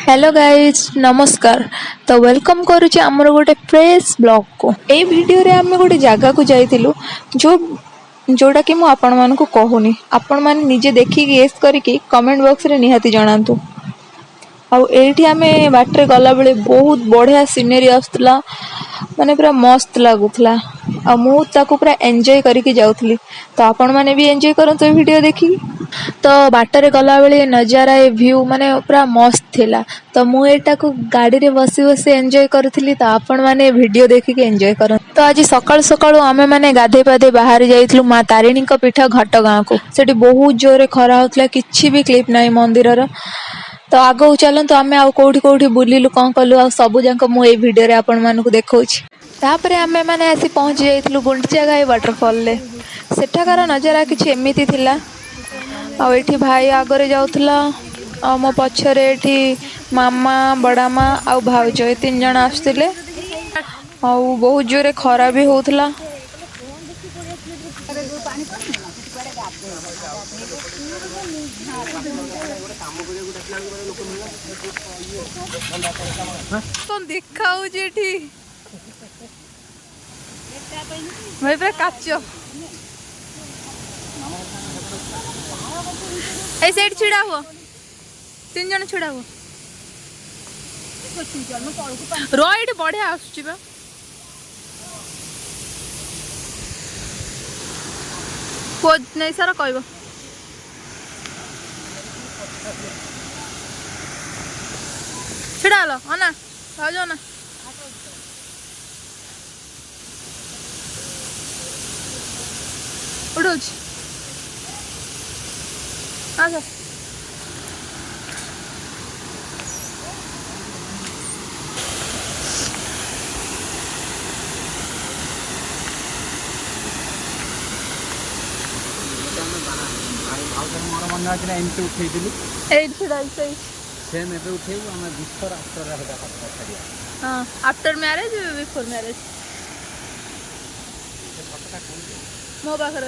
Hello guys नमस्कार। तो welcome करुचे आमर गोटे फ्रेश ब्लॉग को। ए वीडियो रे आम गोटे जगह को जाइतिलु जो जोटा कि मु आपण मानकु कहूनी, आपण माने निजे देखि गेस करके कमेंट बॉक्स रे निहाती जणांतु। आउ एठी आमे बाटरे गला बेले बहुत बढ़िया सीनरी आस्तला, माने पूरा मस्त लागुथला। आ मु ताको पूरा एन्जॉय करके जाउथली। तो आपण माने भी एन्जॉय करंतु ए वीडियो देखि। तो बाटरे गला बेले नजारा ए व्यू माने पूरा मस्त थिला। तो मु एटा को गाड़ी रे बसी बसी एन्जॉय करथली। तो आपण माने वीडियो देखि के एन्जॉय करन। तो आज सकाळ सकाळ आमे माने गाधे पाधे बाहर जाइथलु मा तारिणी को पीठ घटगां को। सेठी बहुत जोरे खरा होतला, किछि भी क्लिप नाही मंदिरर। तो आगो चलंतु आमे आ कोठी कोठी बुलिलु कोन कलु आ सब जांक मु ए वीडियो रे आपण मानकु देखौछि। तापरे आमे माने आसी पहुंच जाइथलु गुंडचा गाई वाटरफॉल ले। सेठाकार नजारा किछि एमिति थिला। आ एठी भाई आगरे जाउथला आ मो पछरे एठी मामा बड़ामा आ भाउज ए तीन जण आस्थिले। आ बहुत जोरे खरा भी होउथला। कोन देखाउ जेठी भाई पूरा काचो ए साइड छिड़ा हुआ, तीन जन छिड़ा हुआ रोड बढ़िया आसुची बा। पोज नहीं सारा कहबो छिड़ा लो अना भाजो ना उड़ोच आजा एमती उठेलु आफ्टर मैरिज बिफोर मैरिज मो पाखर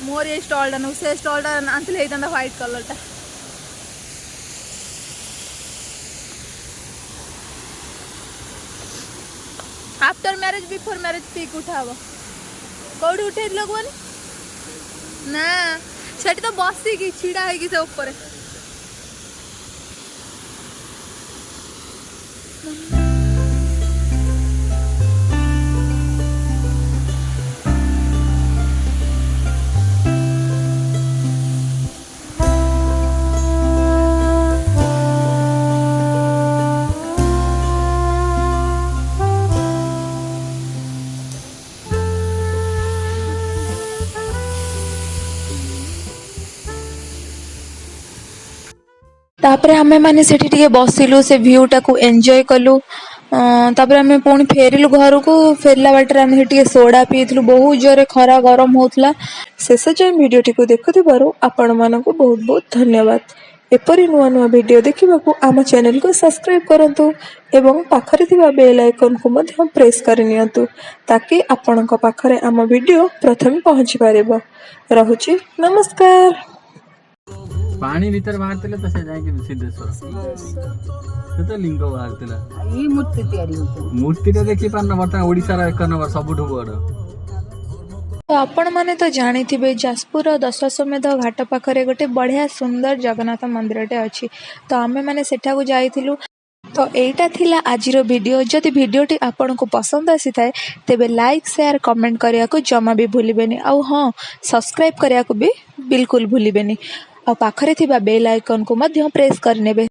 मोर ये स्टॉल नु से स्टॉल आंतले हेतंदा व्हाइट कलर टा after marriage before marriage pic उठाबो कौड़ी उठे लगवानी ना सेठी तो बसी की छिड़ा है कि से ऊपर तापरे आमे माने सेठी टिके बसिलु, से व्यू टाकू एन्जॉय कलु। तापरे आमे पुणी फेरिलु घर को। फेरला बाटरे आमे टिके सोडा पीथलु, बहुत जोरे खरा गरम होतला। शेष जाय वीडियो टिको देखुथिबारु आपण मानकु बहुत बहुत धन्यवाद। एपरि नुआ नुआ वीडियो देखिबाकू आम चैनल को सब्सक्राइब करंतु एवं पाखरे थिबा बेल आइकन को मध्य प्रेस कर नियंतु ताकि आपणक पाखरे आम वीडियो प्रथम पहुंची पारिबो। रहुची नमस्कार। पानी भीतर बाहरतिले तो से जाय कि सिद्धेश्वर से तो लिंग बाहरतिला ई मूर्ति तयारी होते मूर्ति रे देखि पान बता ओडिसा रा एक नंबर सबठु बड़। तो आपण माने तो जानी थिबे जाजपुर दशाश्वमेध घाट पाखरे गोटे बढ़िया सुंदर जगन्नाथ मंदिरटे अछि। तो आमे माने सेठा को जाइथिलु। तो एटा थिला आजिरो वीडियो। जदि वीडियोटी आपन को पसंद आसी थाए तेबे लाइक शेयर कमेंट करिया को जमा भी भूलिबेनी। आ हां सब्सक्राइब करिया को भी बिल्कुल भूलिबेनी। आ पाखरे थिबा बेल आइकन को मध्य प्रेस करनेबे।